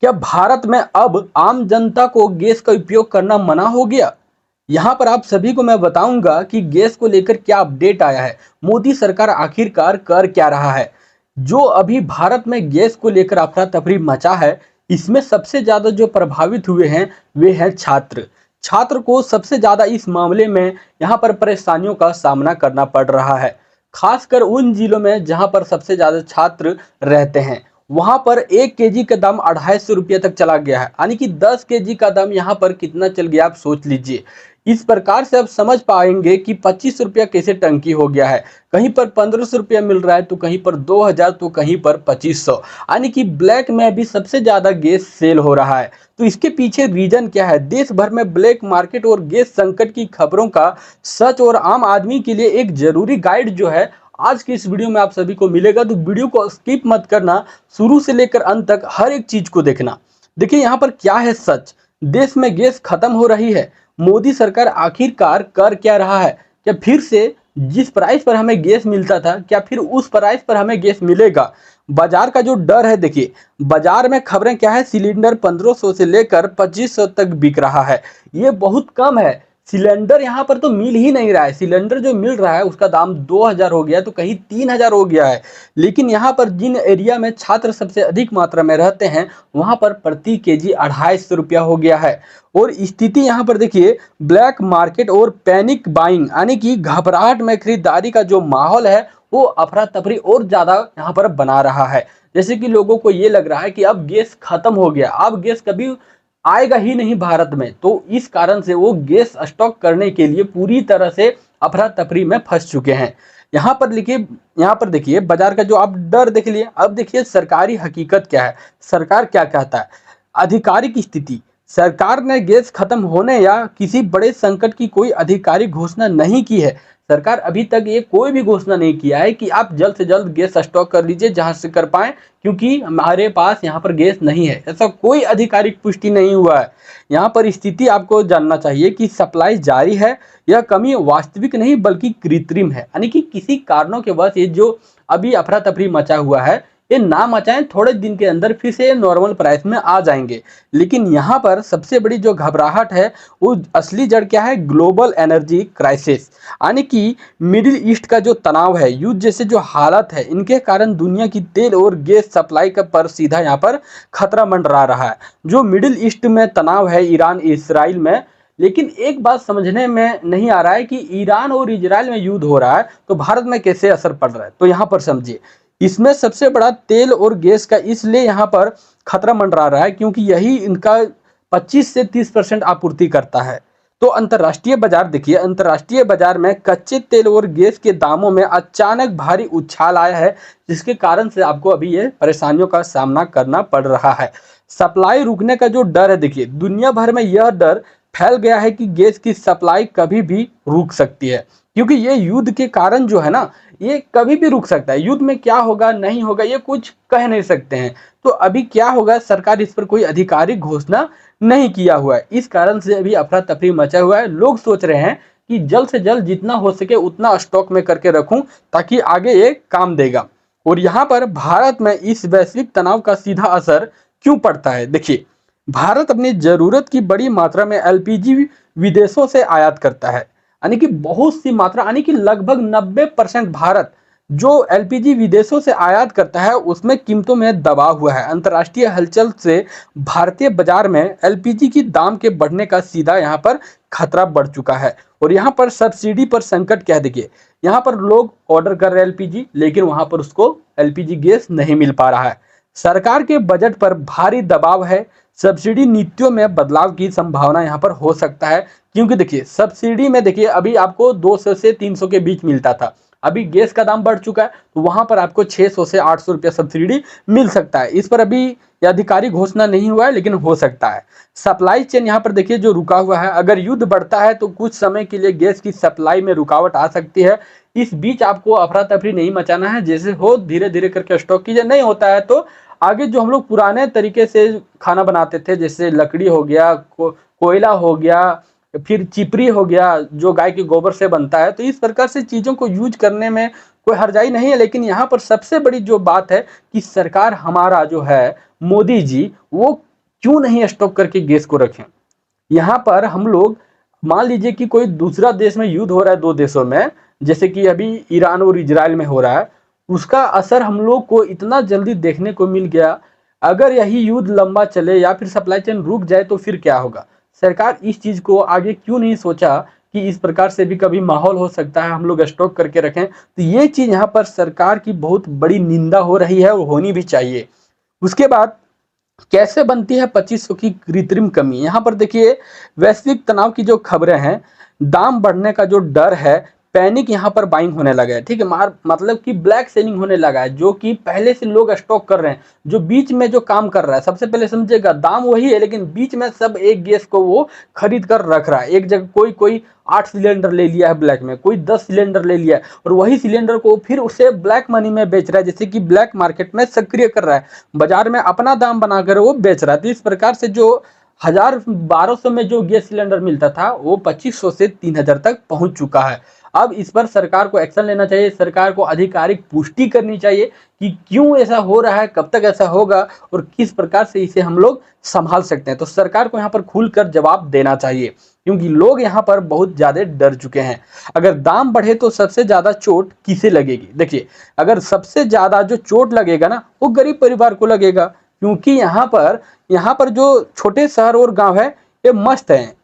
क्या भारत में अब आम जनता को गैस का उपयोग करना मना हो गया? यहाँ पर आप सभी को मैं बताऊंगा कि गैस को लेकर क्या अपडेट आया है। मोदी सरकार आखिरकार कर क्या रहा है। जो अभी भारत में गैस को लेकर अफरा तफरी मचा है, इसमें सबसे ज्यादा जो प्रभावित हुए हैं वे हैं छात्र। छात्र को सबसे ज्यादा इस मामले में यहाँ पर परेशानियों का सामना करना पड़ रहा है, खासकर उन जिलों में जहाँ पर सबसे ज्यादा छात्र रहते हैं। वहां पर 1 केजी का दाम 250 रुपये तक चला गया है, यानी कि 10 केजी का दाम यहाँ पर कितना चल गया आप सोच लीजिए। इस प्रकार से आप समझ पाएंगे कि 25 रुपया कैसे टंकी हो गया है। कहीं पर 1500 रुपया मिल रहा है, तो कहीं पर 2000, तो कहीं पर 2500, यानी कि ब्लैक में भी सबसे ज्यादा गैस सेल हो रहा है। तो इसके पीछे रीजन क्या है? देश भर में ब्लैक मार्केट और गैस संकट की खबरों का सच और आम आदमी के लिए एक जरूरी गाइड जो है आज की इस वीडियो में आप सभी को मिलेगा। तो वीडियो को स्किप मत करना, शुरू से लेकर अंत तक हर एक चीज को देखना। देखिए यहाँ पर क्या है सच। देश में गैस खत्म हो रही है। मोदी सरकार आखिरकार कर क्या रहा है? क्या फिर से जिस प्राइस पर हमें गैस मिलता था, क्या फिर उस प्राइस पर हमें गैस मिलेगा? बाजार का जो डर है, देखिए बाजार में खबरें क्या है, सिलेंडर 1500 से लेकर 2500 तक बिक रहा है। ये बहुत कम है। सिलेंडर यहाँ पर तो मिल ही नहीं रहा है। सिलेंडर जो मिल रहा है उसका दाम 2000 हो गया, तो कहीं 3000 हो गया है। लेकिन यहाँ पर जिन एरिया में छात्र सबसे अधिक मात्रा में रहते हैं, वहां पर प्रति केजी 250 रुपया हो गया है। और स्थिति यहाँ पर देखिए, ब्लैक मार्केट और पैनिक बाइंग, यानी कि घबराहट में खरीदारी का जो माहौल है वो अफरा तफरी और ज्यादा यहाँ पर बना रहा है। जैसे कि लोगों को ये लग रहा है कि अब गैस खत्म हो गया, अब गैस कभी आएगा ही नहीं भारत में। तो इस कारण से वो गैस स्टॉक करने के लिए पूरी तरह से अफरा तफरी में फंस चुके हैं। यहाँ पर लिखिए, यहाँ पर देखिए बाजार का जो आप डर देख लिए। अब देखिए सरकारी हकीकत क्या है, सरकार क्या कहता है। आधिकारिक स्थिति, सरकार ने गैस खत्म होने या किसी बड़े संकट की कोई आधिकारिक घोषणा नहीं की है। सरकार अभी तक ये कोई भी घोषणा नहीं किया है कि आप जल्द से जल्द गैस स्टॉक कर लीजिए जहां से कर पाए, क्योंकि हमारे पास यहाँ पर गैस नहीं है। ऐसा कोई आधिकारिक पुष्टि नहीं हुआ है। यहाँ पर स्थिति आपको जानना चाहिए कि सप्लाई जारी है। यह कमी वास्तविक नहीं बल्कि कृत्रिम है, यानी कि किसी कारणों के वजह ये जो अभी अफरा तफरी मचा हुआ है, ये ना मचाएं, थोड़े दिन के अंदर फिर से नॉर्मल प्राइस में आ जाएंगे। लेकिन यहाँ पर सबसे बड़ी जो घबराहट है, वो असली जड़ क्या है? ग्लोबल एनर्जी क्राइसिस, यानी कि मिडिल ईस्ट का जो तनाव है, युद्ध जैसे जो हालत है, इनके कारण दुनिया की तेल और गैस सप्लाई का पर सीधा यहाँ पर खतरा मंडरा रहा है। जो मिडिल ईस्ट में तनाव है, ईरान इसराइल में। लेकिन एक बात समझने में नहीं आ रहा है कि ईरान और इजराइल में युद्ध हो रहा है तो भारत में कैसे असर पड़ रहा है। तो यहाँ पर समझिए, इसमें सबसे बड़ा तेल और गैस का इसलिए यहाँ पर खतरा मंडरा रहा है क्योंकि यही इनका 25 से 30% आपूर्ति करता है। तो अंतर्राष्ट्रीय बाजार देखिए, अंतर्राष्ट्रीय बाजार में कच्चे तेल और गैस के दामों में अचानक भारी उछाल आया है, जिसके कारण से आपको अभी ये परेशानियों का सामना करना पड़ रहा है। सप्लाई रुकने का जो डर है, देखिए दुनिया भर में यह डर फैल गया है कि गैस की सप्लाई कभी भी रुक सकती है, क्योंकि ये युद्ध के कारण जो है ना, ये कभी भी रुक सकता है। युद्ध में क्या होगा नहीं होगा ये कुछ कह नहीं सकते हैं। तो अभी क्या होगा, सरकार इस पर कोई आधिकारिक घोषणा नहीं किया हुआ है। इस कारण से अभी अफरा तफरी मचा हुआ है। लोग सोच रहे हैं कि जल्द से जल्द जितना हो सके उतना स्टॉक में करके रखूं ताकि आगे ये काम देगा। और यहाँ पर भारत में इस वैश्विक तनाव का सीधा असर क्यों पड़ता है? देखिए, भारत अपनी जरूरत की बड़ी मात्रा में एलपीजी विदेशों से आयात करता है, यानी कि बहुत सी मात्रा, यानी कि लगभग 90% भारत जो एलपीजी विदेशों से आयात करता है उसमें कीमतों में दबाव हुआ है। अंतर्राष्ट्रीय हलचल से भारतीय बाजार में एलपीजी की दाम के बढ़ने का सीधा यहाँ पर खतरा बढ़ चुका है। और यहाँ पर सब्सिडी पर संकट क्या है, देखिए यहाँ पर लोग ऑर्डर कर रहे हैं एलपीजी, लेकिन वहां पर उसको एलपीजी गैस नहीं मिल पा रहा है। सरकार के बजट पर भारी दबाव है। सब्सिडी नीतियों में बदलाव की संभावना यहाँ पर हो सकता है, क्योंकि देखिए सब्सिडी में देखिए अभी आपको 200 से 300 के बीच मिलता था, अभी गैस का दाम बढ़ चुका है तो वहां पर आपको 600 से 800 रुपया सब्सिडी मिल सकता है। इस पर अभी आधिकारिक घोषणा नहीं हुआ है, लेकिन हो सकता है। सप्लाई चेन यहाँ पर देखिए जो रुका हुआ है, अगर युद्ध बढ़ता है तो कुछ समय के लिए गैस की सप्लाई में रुकावट आ सकती है। इस बीच आपको अफरा तफरी नहीं मचाना है, जैसे हो धीरे धीरे करके स्टॉक कीजिए। नहीं होता है तो आगे जो हम लोग पुराने तरीके से खाना बनाते थे, जैसे लकड़ी हो गया, कोयला हो गया, फिर चिपरी हो गया जो गाय के गोबर से बनता है, तो इस प्रकार से चीजों को यूज करने में कोई हर्जाई नहीं है। लेकिन यहाँ पर सबसे बड़ी जो बात है कि सरकार हमारा जो है मोदी जी, वो क्यों नहीं स्टॉक करके गैस को रखें। यहाँ पर हम लोग मान लीजिए कि कोई दूसरा देश में युद्ध हो रहा है, दो देशों में, जैसे कि अभी ईरान और इजराइल में हो रहा है, उसका असर हम लोग को इतना जल्दी देखने को मिल गया। अगर यही युद्ध लंबा चले या फिर सप्लाई चेन रुक जाए तो फिर क्या होगा। सरकार इस चीज को आगे क्यों नहीं सोचा कि इस प्रकार से भी कभी माहौल हो सकता है, हम लोग स्टॉक करके रखें। तो ये चीज यहाँ पर सरकार की बहुत बड़ी निंदा हो रही है और होनी भी चाहिए। उसके बाद कैसे बनती है 2500 की कृत्रिम कमी। यहाँ पर देखिए, वैश्विक तनाव की जो खबरें हैं, दाम बढ़ने का जो डर है, पैनिक यहाँ पर बाइंग होने लगा है। ठीक है, मतलब कि ब्लैक सेलिंग होने लगा है, जो कि पहले से लोग स्टॉक कर रहे हैं। जो बीच में जो काम कर रहा है, सबसे पहले समझेगा दाम वही है, लेकिन बीच में सब एक गैस को वो खरीद कर रख रहा है एक जगह। कोई कोई 8 सिलेंडर ले लिया है ब्लैक में, कोई 10 सिलेंडर ले लिया है, और वही सिलेंडर को फिर उसे ब्लैक मनी में बेच रहा है, जैसे कि ब्लैक मार्केट में सक्रिय कर रहा है, बाजार में अपना दाम बनाकर वो बेच रहा है। तो इस प्रकार से जो 1000-1200 में जो गैस सिलेंडर मिलता था, वो 2500 से 3000 तक पहुंच चुका है। अब इस पर सरकार को एक्शन लेना चाहिए, सरकार को आधिकारिक पुष्टि करनी चाहिए कि क्यों ऐसा हो रहा है, कब तक ऐसा होगा और किस प्रकार से इसे हम लोग संभाल सकते हैं। तो सरकार को यहाँ पर खुलकर जवाब देना चाहिए, क्योंकि लोग यहाँ पर बहुत ज्यादा डर चुके हैं। अगर दाम बढ़े तो सबसे ज्यादा चोट किसे लगेगी। देखिए, अगर सबसे ज्यादा जो चोट लगेगा ना, वो गरीब परिवार को लगेगा, क्योंकि यहाँ पर जो छोटे शहर और गांव है, ये मस्त है,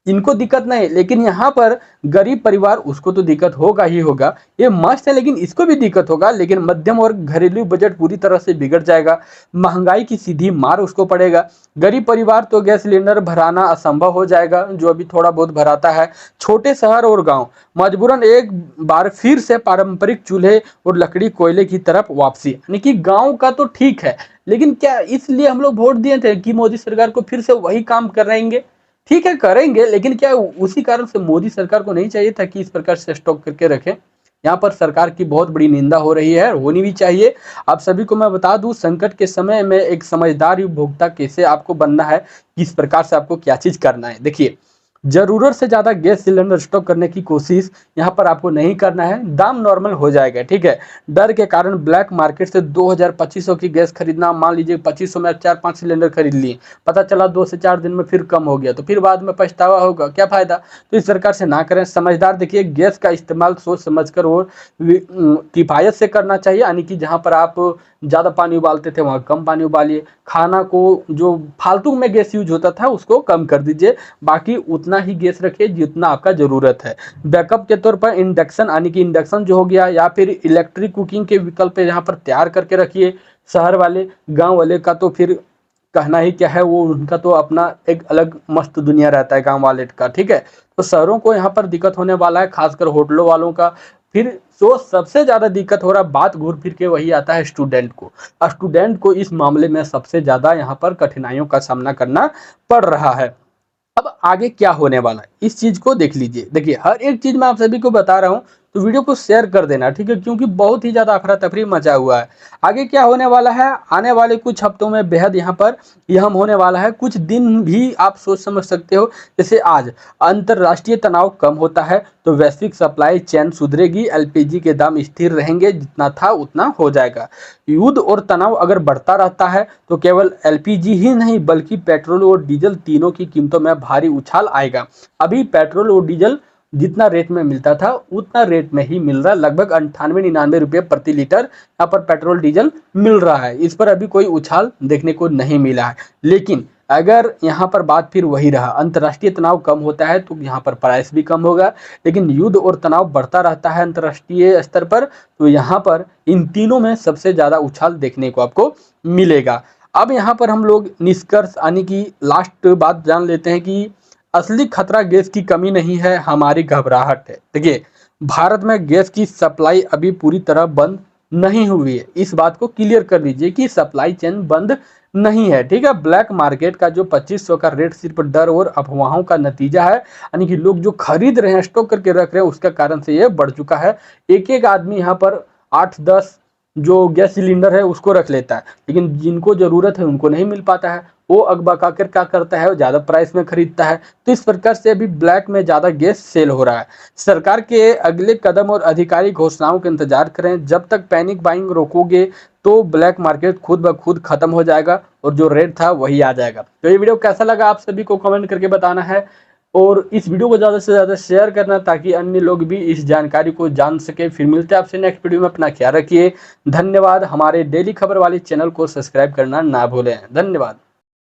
इनको दिक्कत नहीं। लेकिन यहाँ पर गरीब परिवार, उसको तो दिक्कत होगा ही होगा। ये मस्त है लेकिन इसको भी दिक्कत होगा। लेकिन मध्यम और घरेलू बजट पूरी तरह से बिगड़ जाएगा, महंगाई की सीधी मार उसको पड़ेगा। गरीब परिवार तो गैस सिलेंडर भराना असंभव हो जाएगा, जो अभी थोड़ा बहुत भराता है। छोटे शहर और गांव मजबूरन एक बार फिर से पारंपरिक चूल्हे और लकड़ी कोयले की तरफ वापसी। यानी कि गांव का तो ठीक है, लेकिन क्या इसलिए हम लोग वोट दिए थे कि मोदी सरकार को फिर से वही काम कराएंगे? ठीक है, करेंगे, लेकिन क्या उसी कारण से मोदी सरकार को नहीं चाहिए था कि इस प्रकार से स्टॉक करके रखें। यहाँ पर सरकार की बहुत बड़ी निंदा हो रही है, होनी भी चाहिए। आप सभी को मैं बता दूं, संकट के समय में एक समझदार उपभोक्ता कैसे आपको बनना है, किस प्रकार से आपको क्या चीज करना है। देखिए, जरूरत से ज्यादा गैस सिलेंडर स्टॉक करने की कोशिश यहाँ पर आपको नहीं करना है। दाम नॉर्मल हो जाएगा, ठीक है। डर के कारण ब्लैक मार्केट से 2000-2500 की गैस खरीदना, मान लीजिए 2500 में 4-5 सिलेंडर खरीद लिए, पता चला 2 से 4 दिन में फिर कम हो गया, तो फिर बाद में पछतावा होगा, क्या फायदा। तो इस प्रकार से ना करें, समझदार देखिए, गैस का इस्तेमाल सोच समझ कर और किफायत से करना चाहिए। यानी कि जहाँ पर आप ज़्यादा पानी उबालते थे, वहाँ कम पानी उबालिए। खाना को जो फालतू में गैस यूज होता था उसको कम कर दीजिए, बाकी उतना ही गैस रखिए जितना आपका ज़रूरत है। बैकअप के तौर पर इंडक्शन, यानी कि इंडक्शन जो हो गया, या फिर इलेक्ट्रिक कुकिंग के विकल्प यहाँ पर तैयार करके रखिए। शहर वाले, गांव वाले का तो फिर कहना ही क्या है, वो उनका तो अपना एक अलग मस्त दुनिया रहता है गांव वाले का, ठीक है। तो शहरों को यहाँ पर दिक्कत होने वाला है, खासकर होटलों वालों का। फिर तो सबसे ज्यादा दिक्कत हो रहा है, बात घूर फिर के वही आता है स्टूडेंट को। स्टूडेंट को इस मामले में सबसे ज्यादा यहाँ पर कठिनाइयों का सामना करना पड़ रहा है। अब आगे क्या होने वाला है, इस चीज को देख लीजिए। देखिए, हर एक चीज मैं आप सभी को बता रहा हूँ, तो वीडियो को शेयर कर देना, ठीक है, क्योंकि बहुत ही ज्यादा अफरा तफरी मचा हुआ है। आगे क्या होने वाला है, आने वाले कुछ हफ्तों में बेहद यहाँ पर यह होने वाला है। कुछ दिन भी आप सोच समझ सकते हो, जैसे आज अंतरराष्ट्रीय तनाव कम होता है तो वैश्विक सप्लाई चेन सुधरेगी, एलपीजी के दाम स्थिर रहेंगे, जितना था उतना हो जाएगा। युद्ध और तनाव अगर बढ़ता रहता है तो केवल एलपीजी ही नहीं बल्कि पेट्रोल और डीजल तीनों की कीमतों में भारी उछाल आएगा। अभी पेट्रोल और डीजल जितना रेट में मिलता था उतना रेट में ही मिल रहा है, लगभग 98-99 रुपये प्रति लीटर यहाँ पर पेट्रोल डीजल मिल रहा है। इस पर अभी कोई उछाल देखने को नहीं मिला है। लेकिन अगर यहाँ पर बात फिर वही रहा, अंतर्राष्ट्रीय तनाव कम होता है तो यहाँ पर प्राइस भी कम होगा। लेकिन युद्ध और तनाव बढ़ता रहता है अंतर्राष्ट्रीय स्तर पर, तो यहाँ पर इन तीनों में सबसे ज़्यादा उछाल देखने को आपको मिलेगा। अब यहाँ पर हम लोग निष्कर्ष, यानी कि लास्ट बात जान लेते हैं कि असली खतरा गैस की कमी नहीं है, हमारी घबराहट है। देखिए, भारत में गैस की सप्लाई अभी पूरी तरह बंद नहीं हुई है, इस बात को क्लियर कर लीजिए कि सप्लाई चेन बंद नहीं है, ठीक है। ब्लैक मार्केट का जो 2500 का रेट सिर्फ डर और अफवाहों का नतीजा है, यानी कि लोग जो खरीद रहे हैं, स्टॉक करके रख रहे हैं, उसका कारण से ये बढ़ चुका है। एक एक आदमी यहाँ पर 8-10 जो गैस सिलेंडर है उसको रख लेता है, लेकिन जिनको जरूरत है उनको नहीं मिल पाता है। वो अगबका कर क्या करता है, वो ज़्यादा प्राइस में खरीदता है। तो इस प्रकार से अभी ब्लैक में ज़्यादा गैस सेल हो रहा है। सरकार के अगले कदम और आधिकारिक घोषणाओं का इंतजार करें। जब तक पैनिक बाइंग रोकोगे तो ब्लैक मार्केट खुद ब खुद खत्म हो जाएगा और जो रेट था वही आ जाएगा। तो ये वीडियो कैसा लगा आप सभी को कमेंट करके बताना है और इस वीडियो को ज़्यादा से ज़्यादा शेयर करना ताकि अन्य लोग भी इस जानकारी को जान सके। फिर मिलते हैं आपसे नेक्स्ट वीडियो में। अपना ख्याल रखिए। धन्यवाद। हमारे डेली खबर वाली चैनल को सब्सक्राइब करना ना भूलें। धन्यवाद।